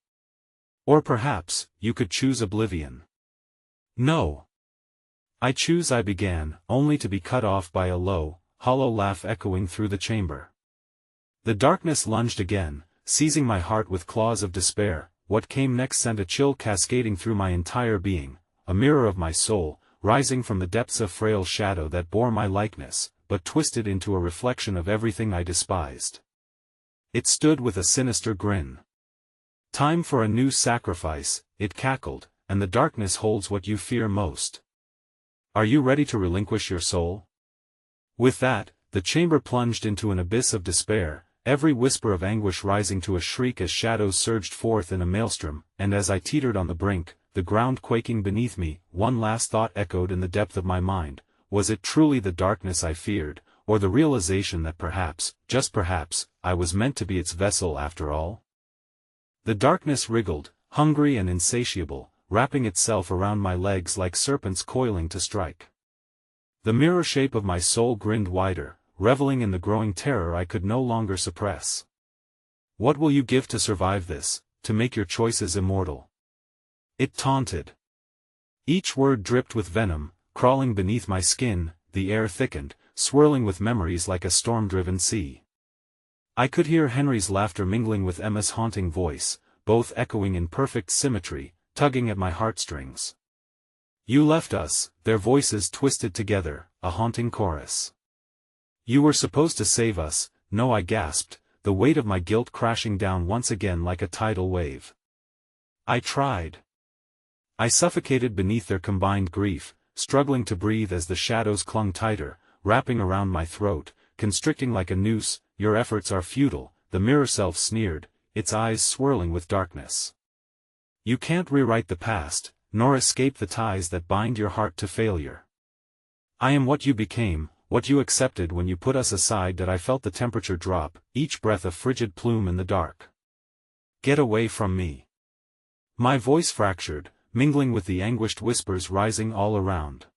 Or perhaps, you could choose oblivion. No. I choose, I began, only to be cut off by a low, hollow laugh echoing through the chamber. The darkness lunged again, seizing my heart with claws of despair. What came next sent a chill cascading through my entire being, a mirror of my soul, rising from the depths of frail shadow that bore my likeness, but twisted into a reflection of everything I despised. It stood with a sinister grin. Time for a new sacrifice, it cackled, and the darkness holds what you fear most. Are you ready to relinquish your soul? With that, the chamber plunged into an abyss of despair, every whisper of anguish rising to a shriek as shadows surged forth in a maelstrom, and as I teetered on the brink, the ground quaking beneath me, one last thought echoed in the depth of my mind. Was it truly the darkness I feared, or the realization that perhaps, just perhaps, I was meant to be its vessel after all? The darkness wriggled, hungry and insatiable, wrapping itself around my legs like serpents coiling to strike. The mirror shape of my soul grinned wider, reveling in the growing terror I could no longer suppress. What will you give to survive this, to make your choices immortal? It taunted. Each word dripped with venom, crawling beneath my skin. The air thickened, swirling with memories like a storm-driven sea. I could hear Henry's laughter mingling with Emma's haunting voice, both echoing in perfect symmetry, tugging at my heartstrings. You left us, their voices twisted together, a haunting chorus. You were supposed to save us. No, I gasped, the weight of my guilt crashing down once again like a tidal wave. I tried. I suffocated beneath their combined grief, struggling to breathe as the shadows clung tighter, wrapping around my throat, constricting like a noose. "Your efforts are futile," the mirror self sneered, its eyes swirling with darkness. "You can't rewrite the past, nor escape the ties that bind your heart to failure. I am what you became, what you accepted when you put us aside." That I felt the temperature drop, each breath a frigid plume in the dark. "Get away from me." My voice fractured, mingling with the anguished whispers rising all around.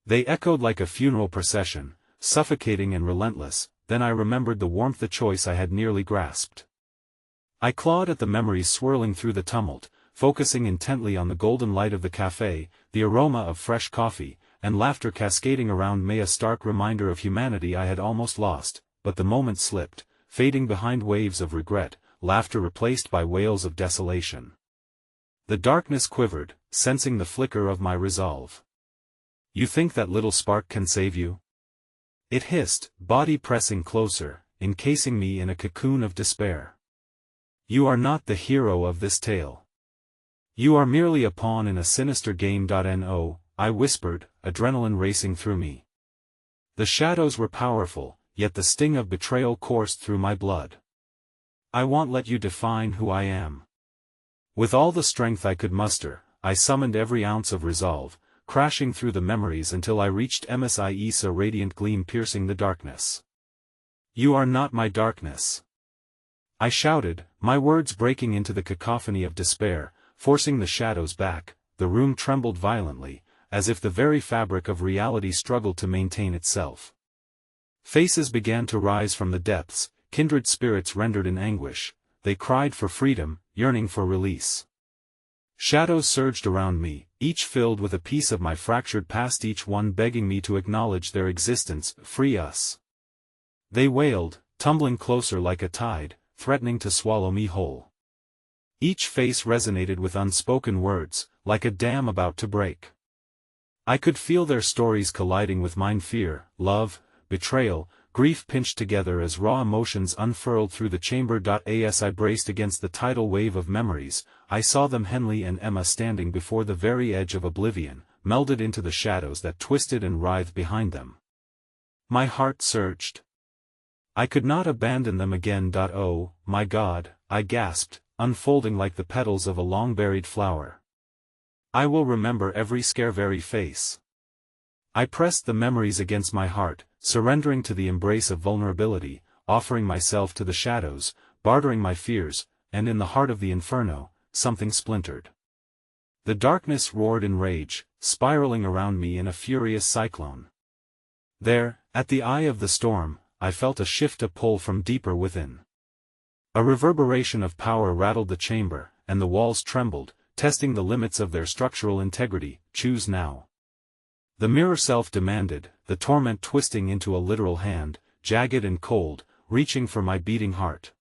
They echoed like a funeral procession, suffocating and relentless. Then I remembered the warmth, the choice I had nearly grasped. I clawed at the memories swirling through the tumult, focusing intently on the golden light of the cafe, the aroma of fresh coffee, and laughter cascading around me, a stark reminder of humanity I had almost lost. But the moment slipped, fading behind waves of regret, laughter replaced by wails of desolation. The darkness quivered, sensing the flicker of my resolve. "You think that little spark can save you?" it hissed, body pressing closer, encasing me in a cocoon of despair. "You are not the hero of this tale. You are merely a pawn in a sinister game." No, I whispered, adrenaline racing through me. The shadows were powerful, yet the sting of betrayal coursed through my blood. "I won't let you define who I am." With all the strength I could muster, I summoned every ounce of resolve, crashing through the memories until I reached Emma's eyes, a radiant gleam piercing the darkness. "You are not my darkness," I shouted, my words breaking into the cacophony of despair, forcing the shadows back. The room trembled violently, as if the very fabric of reality struggled to maintain itself. Faces began to rise from the depths, kindred spirits rendered in anguish. They cried for freedom, yearning for release. Shadows surged around me, each filled with a piece of my fractured past, each one begging me to acknowledge their existence. "Free us!" they wailed, tumbling closer like a tide, threatening to swallow me whole. Each face resonated with unspoken words, like a dam about to break. I could feel their stories colliding with mine: fear, love, betrayal, grief pinched together as raw emotions unfurled through the chamber. As I braced against the tidal wave of memories, I saw them, Henley and Emma, standing before the very edge of oblivion, melded into the shadows that twisted and writhed behind them. My heart surged. I could not abandon them again. "Oh, my God," I gasped, unfolding like the petals of a long-buried flower. "I will remember every scarevery face." I pressed the memories against my heart, surrendering to the embrace of vulnerability, offering myself to the shadows, bartering my fears, and in the heart of the inferno, something splintered. The darkness roared in rage, spiraling around me in a furious cyclone. There, at the eye of the storm, I felt a shift, a pull from deeper within. A reverberation of power rattled the chamber, and the walls trembled, testing the limits of their structural integrity. "Choose now," the mirror self demanded, the torment twisting into a literal hand, jagged and cold, reaching for my beating heart.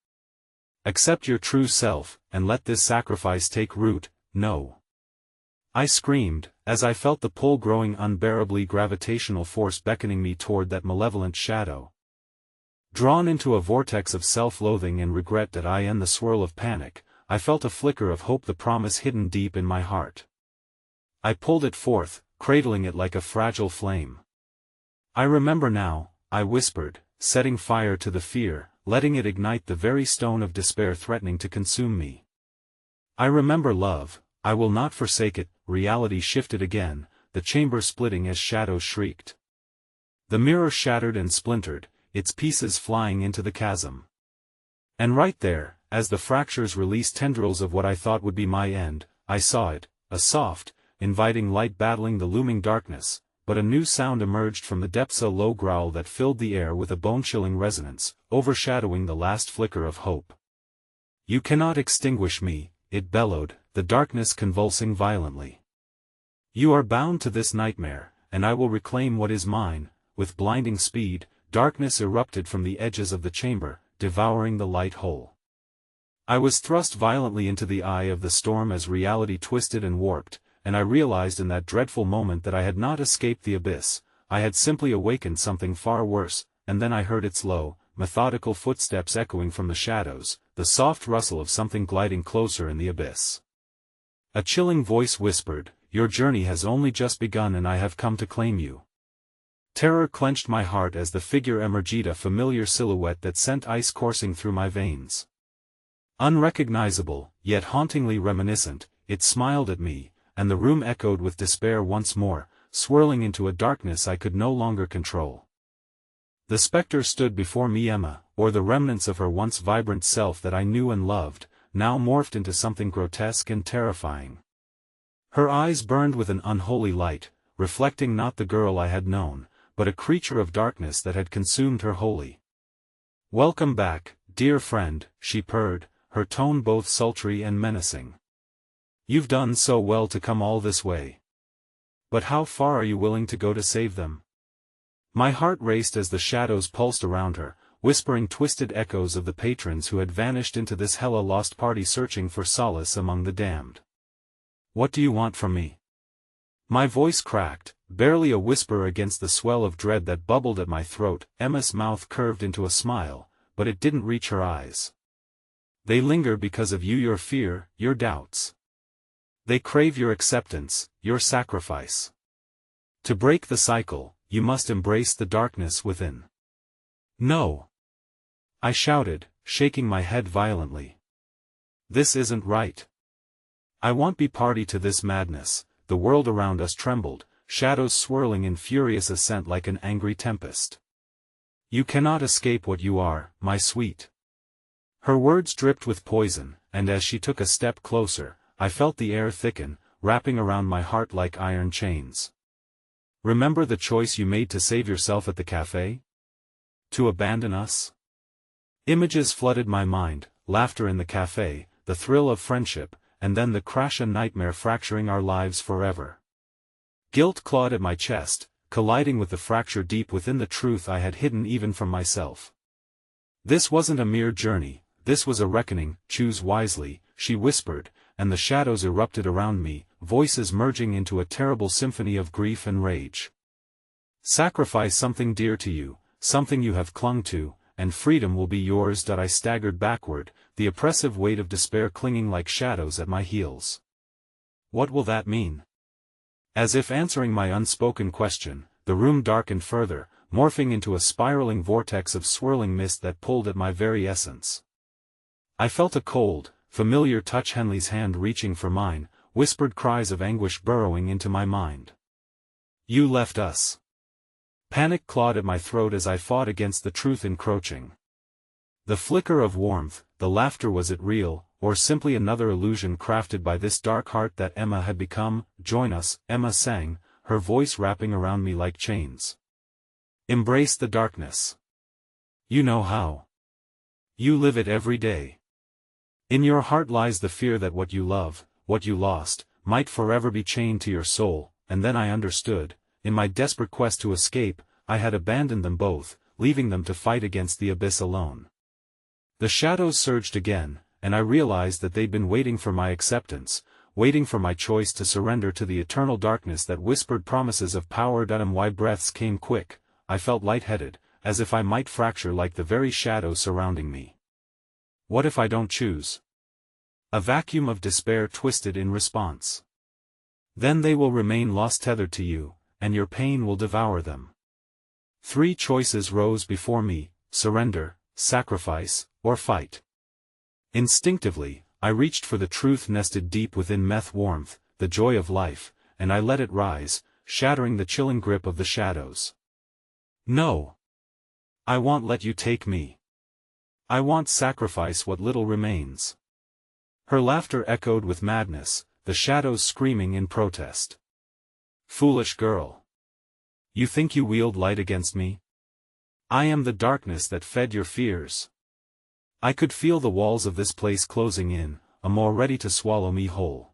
"Accept your true self, and let this sacrifice take root." "No," I screamed, as I felt the pull growing, unbearably gravitational force beckoning me toward that malevolent shadow. Drawn into a vortex of self-loathing and regret and the swirl of panic, I felt a flicker of hope, the promise hidden deep in my heart. I pulled it forth, cradling it like a fragile flame. "I remember now," I whispered, setting fire to the fear, letting it ignite the very stone of despair threatening to consume me. "I remember love, I will not forsake it." Reality shifted again, the chamber splitting as shadows shrieked. The mirror shattered and splintered, its pieces flying into the chasm. And right there, as the fractures released tendrils of what I thought would be my end, I saw it, a soft, inviting light battling the looming darkness. But a new sound emerged from the depths, a low growl that filled the air with a bone-chilling resonance, overshadowing the last flicker of hope. "You cannot extinguish me," it bellowed, the darkness convulsing violently. "You are bound to this nightmare, and I will reclaim what is mine." With blinding speed, darkness erupted from the edges of the chamber, devouring the light whole. I was thrust violently into the eye of the storm as reality twisted and warped, and I realized in that dreadful moment that I had not escaped the abyss, I had simply awakened something far worse. And then I heard its low, methodical footsteps echoing from the shadows, the soft rustle of something gliding closer in the abyss. A chilling voice whispered, your journey has only just begun and I have come to claim you. Terror clenched my heart as the figure emerged, a familiar silhouette that sent ice coursing through my veins. Unrecognizable, yet hauntingly reminiscent, it smiled at me, and the room echoed with despair once more, swirling into a darkness I could no longer control. The spectre stood before me, Emma, or the remnants of her once vibrant self that I knew and loved, now morphed into something grotesque and terrifying. Her eyes burned with an unholy light, reflecting not the girl I had known, but a creature of darkness that had consumed her wholly. "Welcome back, dear friend," she purred, her tone both sultry and menacing. "You've done so well to come all this way. But how far are you willing to go to save them?" My heart raced as the shadows pulsed around her, whispering twisted echoes of the patrons who had vanished into this hella-lost party searching for solace among the damned. "What do you want from me?" My voice cracked, barely a whisper against the swell of dread that bubbled at my throat. Emma's mouth curved into a smile, but it didn't reach her eyes. "They linger because of you, your fear, your doubts. They crave your acceptance, your sacrifice. To break the cycle, you must embrace the darkness within." "No!" I shouted, shaking my head violently. "This isn't right. I won't be party to this madness." The world around us trembled, shadows swirling in furious ascent like an angry tempest. "You cannot escape what you are, my sweet." Her words dripped with poison, and as she took a step closer, I felt the air thicken, wrapping around my heart like iron chains. "Remember the choice you made to save yourself at the cafe? To abandon us?" Images flooded my mind, laughter in the cafe, the thrill of friendship, and then the crash, a nightmare fracturing our lives forever. Guilt clawed at my chest, colliding with the fracture deep within the truth I had hidden even from myself. "This wasn't a mere journey, this was a reckoning. Choose wisely," she whispered, and the shadows erupted around me, voices merging into a terrible symphony of grief and rage. "Sacrifice something dear to you, something you have clung to, and freedom will be yours." I staggered backward, the oppressive weight of despair clinging like shadows at my heels. "What will that mean?" As if answering my unspoken question, the room darkened further, morphing into a spiraling vortex of swirling mist that pulled at my very essence. I felt a cold, familiar touch, Henley's hand reaching for mine, whispered cries of anguish burrowing into my mind. "You left us." Panic clawed at my throat as I fought against the truth encroaching. The flicker of warmth, the laughter, was it real, or simply another illusion crafted by this dark heart that Emma had become? "Join us," Emma sang, her voice wrapping around me like chains. "Embrace the darkness. You know how. You live it every day. In your heart lies the fear that what you love, what you lost, might forever be chained to your soul." And then I understood. In my desperate quest to escape, I had abandoned them both, leaving them to fight against the abyss alone. The shadows surged again, and I realized that they'd been waiting for my acceptance, waiting for my choice to surrender to the eternal darkness that whispered promises of power. My breaths came quick, I felt lightheaded, as if I might fracture like the very shadows surrounding me. "What if I don't choose?" A vacuum of despair twisted in response. "Then they will remain lost, tethered to you, and your pain will devour them." 3 choices rose before me: surrender, sacrifice, or fight. Instinctively, I reached for the truth nested deep within meth warmth, the joy of life, and I let it rise, shattering the chilling grip of the shadows. "No. I won't let you take me. I won't sacrifice what little remains." Her laughter echoed with madness, the shadows screaming in protest. "Foolish girl. You think you wield light against me? I am the darkness that fed your fears." I could feel the walls of this place closing in, a maw ready to swallow me whole.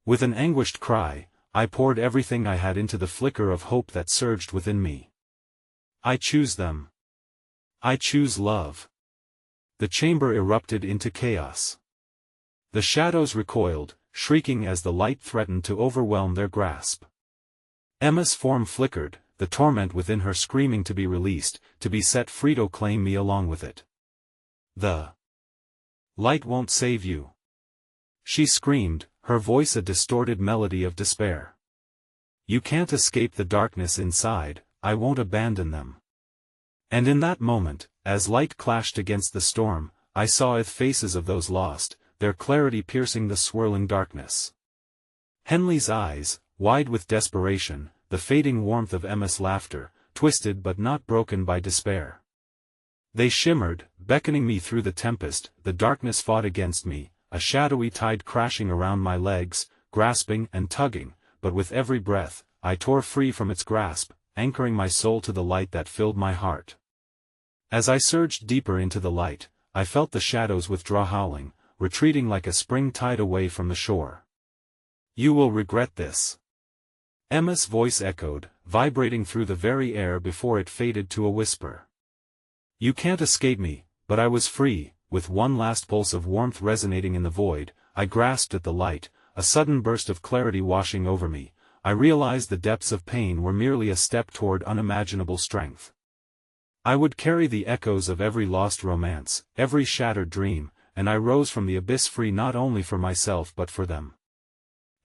With an anguished cry, I poured everything I had into the flicker of hope that surged within me. "I choose them. I choose love." The chamber erupted into chaos. The shadows recoiled, shrieking as the light threatened to overwhelm their grasp. Emma's form flickered, the torment within her screaming to be released, to be set free. To claim me along with it. "The light won't save you," she screamed, her voice a distorted melody of despair. You can't escape the darkness inside, I won't abandon them. And in that moment, as light clashed against the storm, I saw the faces of those lost, their clarity piercing the swirling darkness. Henley's eyes, wide with desperation, the fading warmth of Emma's laughter, twisted but not broken by despair. They shimmered, beckoning me through the tempest. The darkness fought against me, a shadowy tide crashing around my legs, grasping and tugging, but with every breath, I tore free from its grasp, anchoring my soul to the light that filled my heart. As I surged deeper into the light, I felt the shadows withdraw howling, retreating like a spring tide away from the shore. You will regret this. Emma's voice echoed, vibrating through the very air before it faded to a whisper. You can't escape me, but I was free. With one last pulse of warmth resonating in the void, I grasped at the light, a sudden burst of clarity washing over me. I realized the depths of pain were merely a step toward unimaginable strength. I would carry the echoes of every lost romance, every shattered dream, and I rose from the abyss free not only for myself but for them.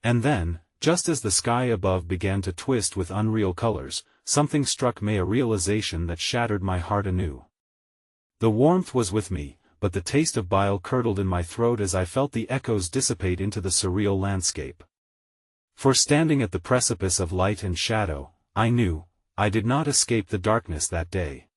And then, just as the sky above began to twist with unreal colors, something struck me, a realization that shattered my heart anew. The warmth was with me, but the taste of bile curdled in my throat as I felt the echoes dissipate into the surreal landscape. For standing at the precipice of light and shadow, I knew, I did not escape the darkness that day.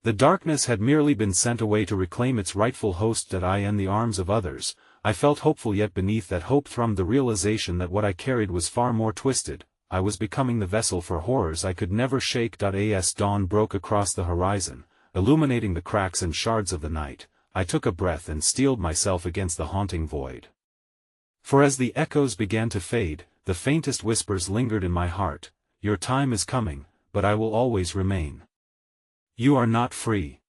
The darkness had merely been sent away to reclaim its rightful host, that I in the arms of others. I felt hopeful, yet beneath that hope thrummed the realization that what I carried was far more twisted. I was becoming the vessel for horrors I could never shake. As dawn broke across the horizon, illuminating the cracks and shards of the night, I took a breath and steeled myself against the haunting void. For as the echoes began to fade, the faintest whispers lingered in my heart. Your time is coming, but I will always remain. You are not free.